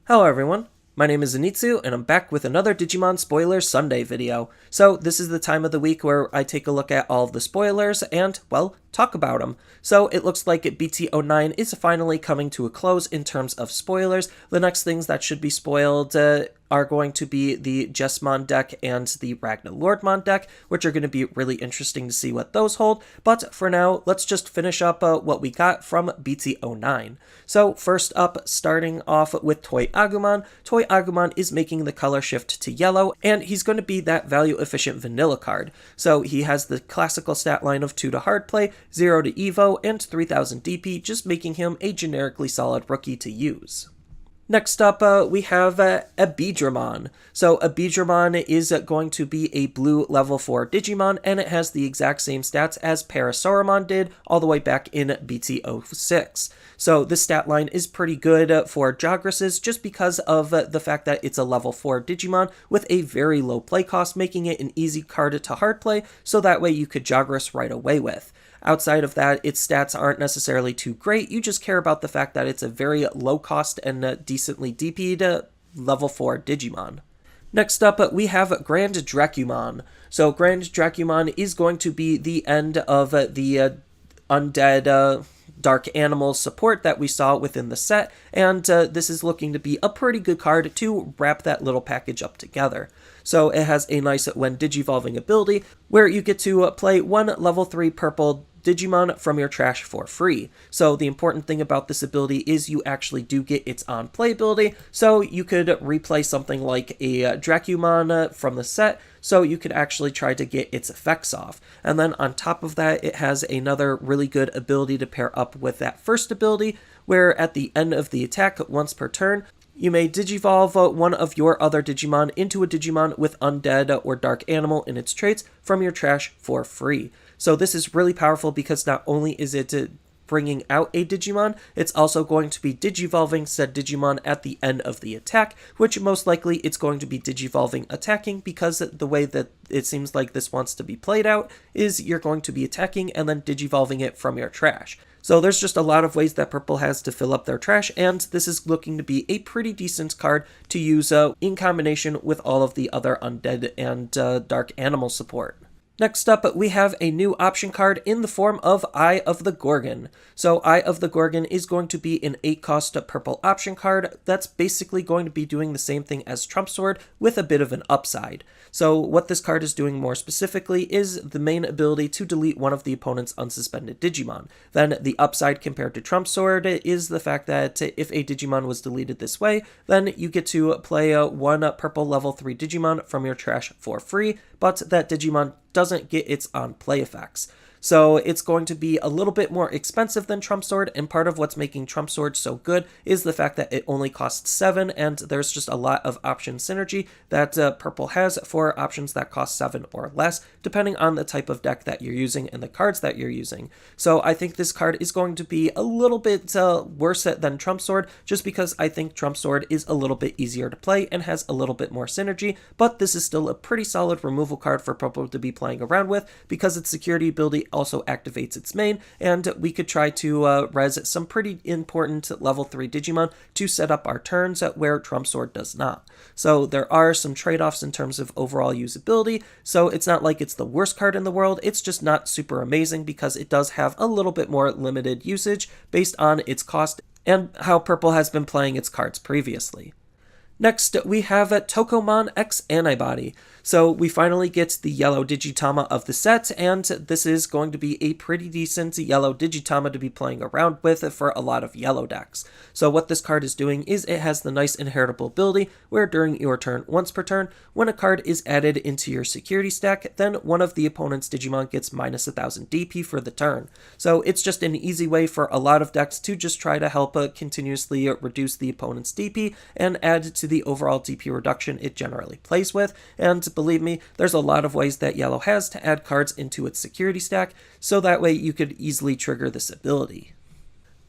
Hello everyone, my name is Zenitsu, and I'm back with another Digimon Spoilers Sunday video. So this is the time of the week where I take a look at all of the spoilers and, well, talk about them. So it looks like BT09 is finally coming to a close in terms of spoilers. The next things that should be spoiled are going to be the Dexmon deck and the Ragnalordmon deck, which are going to be really interesting to see what those hold. But for now, let's just finish up what we got from BT09. So first up, starting off with Toy Agumon. Toy Agumon is making the color shift to yellow, and he's going to be that value-efficient vanilla card. So he has the classical stat line of 2 to hard play, 0 to Evo, and 3000 DP, just making him a generically solid rookie to use. Next up, we have Abidramon. So Abidramon is going to be a blue level 4 Digimon, and it has the exact same stats as Parasauromon did all the way back in BT06. So this stat line is pretty good for Jagresses just because of the fact that it's a level 4 Digimon with a very low play cost, making it an easy card to hard play, so that way you could Jagress right away with. Outside of that, its stats aren't necessarily too great. You just care about the fact that it's a very low cost and decently DP'd level 4 Digimon. Next up, we have Grand Dracuman. So Grand Dracuman is going to be the end of the undead dark animal support that we saw within the set, and this is looking to be a pretty good card to wrap that little package up together. So it has a nice when digivolving ability where you get to play one level 3 purple Digimon from your trash for free. So the important thing about this ability is you actually do get its on-play ability, so you could replay something like a Dracuman from the set, so you could actually try to get its effects off. And then on top of that, it has another really good ability to pair up with that first ability, where at the end of the attack, once per turn, you may digivolve one of your other Digimon into a Digimon with undead or dark animal in its traits from your trash for free. So this is really powerful because not only is it bringing out a Digimon, it's also going to be digivolving said Digimon at the end of the attack, which most likely it's going to be digivolving attacking, because the way that it seems like this wants to be played out is you're going to be attacking and then digivolving it from your trash. So there's just a lot of ways that Purple has to fill up their trash, and this is looking to be a pretty decent card to use in combination with all of the other undead and dark animal support. Next up, we have a new option card in the form of Eye of the Gorgon. So Eye of the Gorgon is going to be an 8-cost purple option card that's basically going to be doing the same thing as Trump Sword with a bit of an upside. So what this card is doing more specifically is the main ability to delete one of the opponent's unsuspended Digimon. Then the upside compared to Trump Sword is the fact that if a Digimon was deleted this way, then you get to play one purple level 3 Digimon from your trash for free, but that Digimon doesn't get its on-play effects. So it's going to be a little bit more expensive than Trump Sword, and part of what's making Trump Sword so good is the fact that it only costs 7, and there's just a lot of option synergy that Purple has for options that cost 7 or less, depending on the type of deck that you're using and the cards that you're using. So I think this card is going to be a little bit worse than Trump Sword, just because I think Trump Sword is a little bit easier to play and has a little bit more synergy, but this is still a pretty solid removal card for Purple to be playing around with, because its security ability also activates its main, and we could try to res some pretty important level 3 Digimon to set up our turns where Trump Sword does not. So there are some trade-offs in terms of overall usability, so it's not like it's the worst card in the world, it's just not super amazing because it does have a little bit more limited usage based on its cost and how Purple has been playing its cards previously. Next, we have Tokomon X Antibody. So we finally get the yellow Digitama of the set, and this is going to be a pretty decent yellow Digitama to be playing around with for a lot of yellow decks. So what this card is doing is it has the nice inheritable ability where during your turn, once per turn, when a card is added into your security stack, then one of the opponent's Digimon gets minus 1000 DP for the turn. So it's just an easy way for a lot of decks to just try to help continuously reduce the opponent's DP and add to the overall DP reduction it generally plays with, and believe me, there's a lot of ways that Yellow has to add cards into its security stack, so that way you could easily trigger this ability.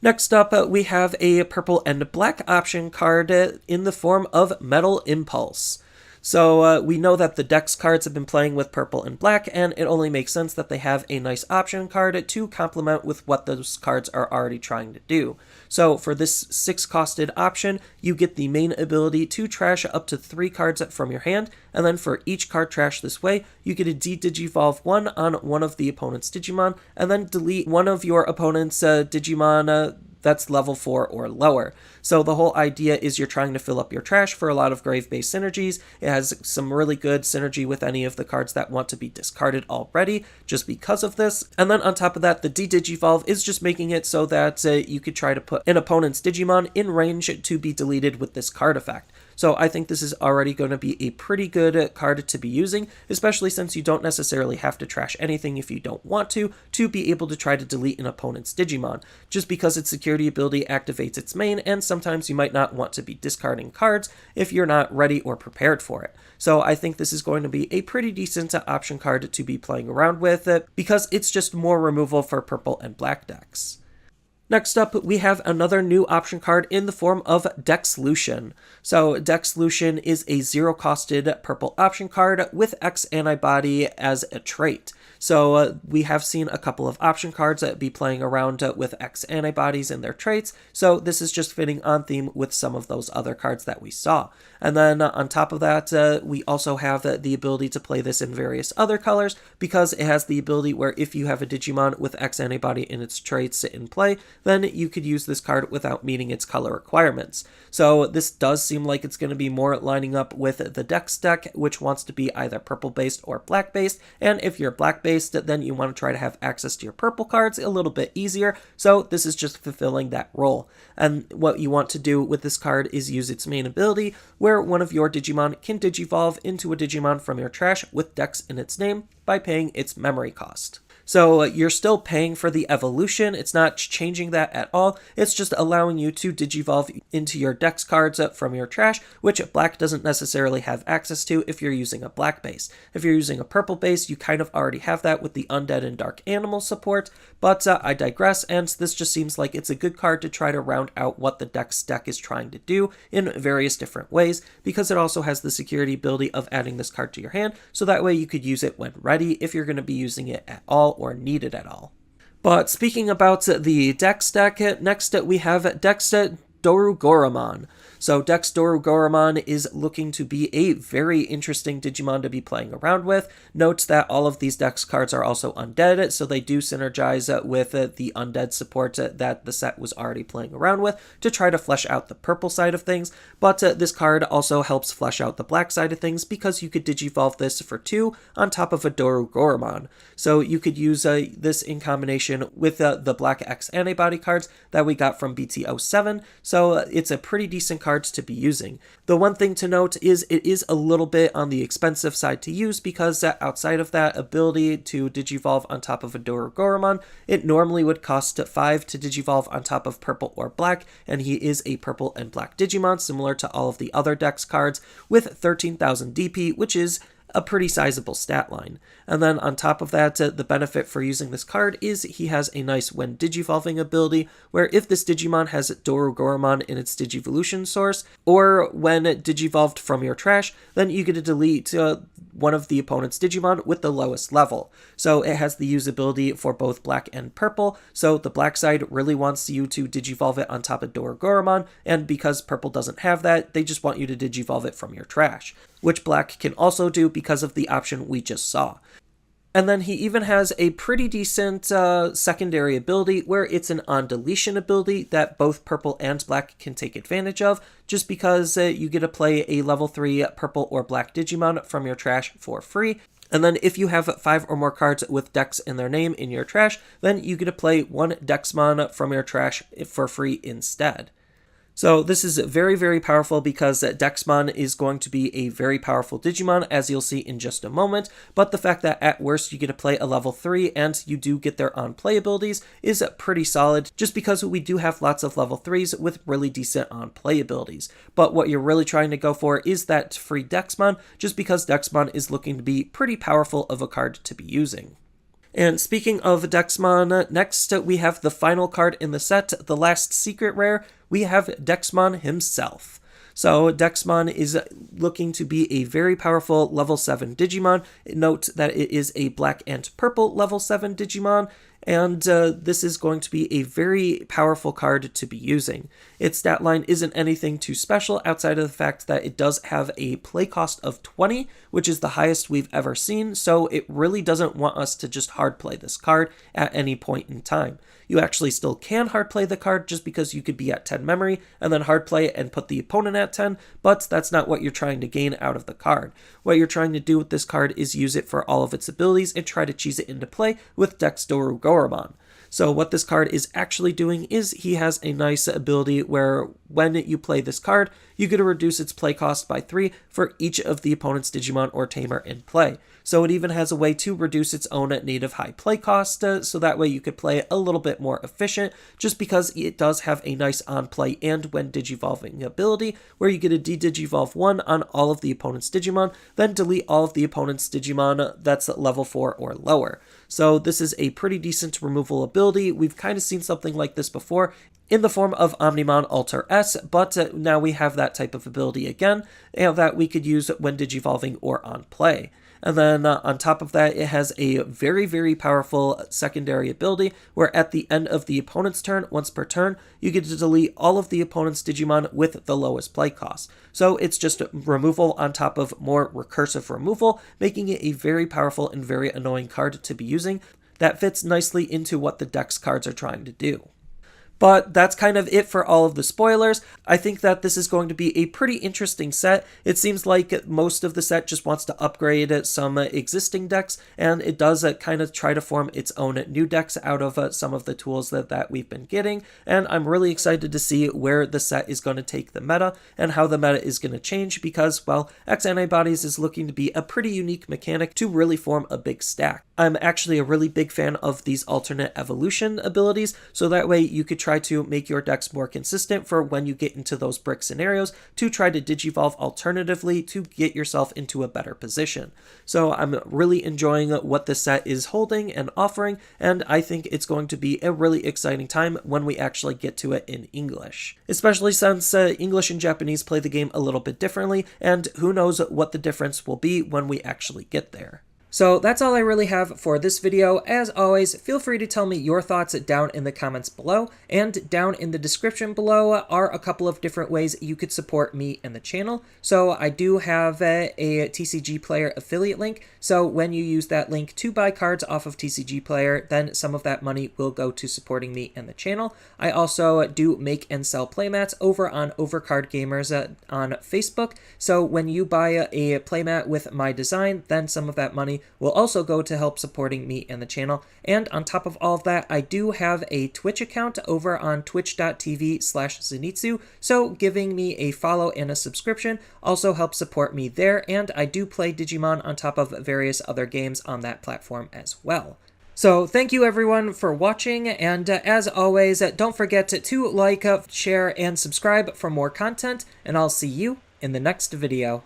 Next up, we have a purple and black option card in the form of Metal Impulse. So we know that the Dex cards have been playing with purple and black, and it only makes sense that they have a nice option card to complement with what those cards are already trying to do. So for this 6-costed option, you get the main ability to trash up to 3 cards from your hand, and then for each card trash this way, you get a de-digivolve 1 on one of the opponent's Digimon, and then delete one of your opponent's Digimon that's level 4 or lower. So the whole idea is you're trying to fill up your trash for a lot of grave-based synergies. It has some really good synergy with any of the cards that want to be discarded already just because of this. And then on top of that, the de-digivolve is just making it so that you could try to put an opponent's Digimon in range to be deleted with this card effect. So I think this is already going to be a pretty good card to be using, especially since you don't necessarily have to trash anything if you don't want to be able to try to delete an opponent's Digimon, just because its security ability activates its main, and sometimes you might not want to be discarding cards if you're not ready or prepared for it. So I think this is going to be a pretty decent option card to be playing around with, because it's just more removal for purple and black decks. Next up, we have another new option card in the form of Dexlution. So Dexlution is a 0-costed purple option card with X Antibody as a trait. So we have seen a couple of option cards that be playing around with X antibodies and their traits, so this is just fitting on theme with some of those other cards that we saw. And then on top of that, we also have the ability to play this in various other colors, because it has the ability where if you have a Digimon with X antibody in its traits in play, then you could use this card without meeting its color requirements. So this does seem like it's going to be more lining up with the Dex deck, which wants to be either purple-based or black-based, and if you're black-based, then you want to try to have access to your purple cards a little bit easier, so this is just fulfilling that role. And what you want to do with this card is use its main ability, where one of your Digimon can digivolve into a Digimon from your trash with Dex in its name by paying its memory cost. So you're still paying for the evolution, it's not changing that at all, it's just allowing you to digivolve into your Dex cards from your trash, which black doesn't necessarily have access to if you're using a black base. If you're using a purple base, you kind of already have that with the Undead and Dark Animal support, but I digress, and this just seems like it's a good card to try to round out what the Dex deck is trying to do in various different ways, because it also has the security ability of adding this card to your hand, so that way you could use it when ready if you're going to be using it at all or need it at all. But speaking about the Dex deck, next we have Dex Dracuman. So Dex Dracuman is looking to be a very interesting Digimon to be playing around with. Note that all of these Dex cards are also undead, so they do synergize with the undead support that the set was already playing around with to try to flesh out the purple side of things, but this card also helps flesh out the black side of things because you could digivolve this for 2 on top of a Dracuman. So you could use this in combination with the black X antibody cards that we got from BT09, so it's a pretty decent card to be using. The one thing to note is it is a little bit on the expensive side to use, because outside of that ability to digivolve on top of a Dracuman, it normally would cost 5 to digivolve on top of purple or black, and he is a purple and black Digimon similar to all of the other Dex cards with 13,000 DP, which is a pretty sizable stat line. And then on top of that, the benefit for using this card is he has a nice when digivolving ability, where if this Digimon has Dracuman in its digivolution source, or when digivolved from your trash, then you get to delete one of the opponent's Digimon with the lowest level. So it has the usability for both black and purple, so the black side really wants you to digivolve it on top of Dracuman, and because purple doesn't have that, they just want you to digivolve it from your trash, which black can also do because of the option we just saw. And then he even has a pretty decent secondary ability where it's an on-deletion ability that both purple and black can take advantage of, just because you get to play a level 3 purple or black Digimon from your trash for free. And then if you have 5 or more cards with Dex in their name in your trash, then you get to play 1 Dexmon from your trash for free instead. So this is very, very powerful because Dexmon is going to be a very powerful Digimon, as you'll see in just a moment, but the fact that at worst you get to play a level 3 and you do get their on-play abilities is pretty solid, just because we do have lots of level 3s with really decent on-play abilities. But what you're really trying to go for is that free Dexmon, just because Dexmon is looking to be pretty powerful of a card to be using. And speaking of Dexmon, next we have the final card in the set, the last secret rare. We have Dexmon himself. So Dexmon is looking to be a very powerful level 7 Digimon. Note that it is a black and purple level 7 Digimon, and this is going to be a very powerful card to be using. Its stat line isn't anything too special outside of the fact that it does have a play cost of 20, which is the highest we've ever seen, so it really doesn't want us to just hard play this card at any point in time. You actually still can hard play the card just because you could be at 10 memory and then hard play it and put the opponent at 10, but that's not what you're trying to gain out of the card. What you're trying to do with this card is use it for all of its abilities and try to cheese it into play with Dexmon. So what this card is actually doing is he has a nice ability where when you play this card, you get to reduce its play cost by 3 for each of the opponent's Digimon or Tamer in play. So it even has a way to reduce its own native high play cost, so that way you could play it a little bit more efficient, just because it does have a nice on play and when digivolving ability, where you get a de-digivolve 1 on all of the opponent's Digimon, then delete all of the opponent's Digimon that's at level 4 or lower. So this is a pretty decent removal ability. We've kind of seen something like this before in the form of Omnimon Alter S, but now we have that type of ability again, and that we could use when digivolving or on play. And then on top of that, it has a very, very powerful secondary ability where at the end of the opponent's turn, once per turn, you get to delete all of the opponent's Digimon with the lowest play cost. So it's just removal on top of more recursive removal, making it a very powerful and very annoying card to be using that fits nicely into what the Dex cards are trying to do. But that's kind of it for all of the spoilers. I think that this is going to be a pretty interesting set. It seems like most of the set just wants to upgrade some existing decks, and it does kind of try to form its own new decks out of some of the tools that we've been getting, and I'm really excited to see where the set is going to take the meta and how the meta is going to change because, well, X Antibodies is looking to be a pretty unique mechanic to really form a big stack. I'm actually a really big fan of these alternate evolution abilities, so that way you could try to make your decks more consistent for when you get into those brick scenarios to try to digivolve alternatively to get yourself into a better position. So I'm really enjoying what this set is holding and offering, and I think it's going to be a really exciting time when we actually get to it in English. Especially since English and Japanese play the game a little bit differently, and who knows what the difference will be when we actually get there. So that's all I really have for this video. As always, feel free to tell me your thoughts down in the comments below, and down in the description below are a couple of different ways you could support me and the channel. So I do have a TCG Player affiliate link, so when you use that link to buy cards off of TCG Player, then some of that money will go to supporting me and the channel. I also do make and sell playmats over on Overcard Gamers on Facebook, so when you buy a playmat with my design, then some of that money will also go to help supporting me and the channel. And on top of all of that, I do have a Twitch account over on twitch.tv/Zenitsu, so giving me a follow and a subscription also helps support me there, and I do play Digimon on top of various other games on that platform as well. So thank you everyone for watching, and as always, don't forget to like, share, and subscribe for more content, and I'll see you in the next video.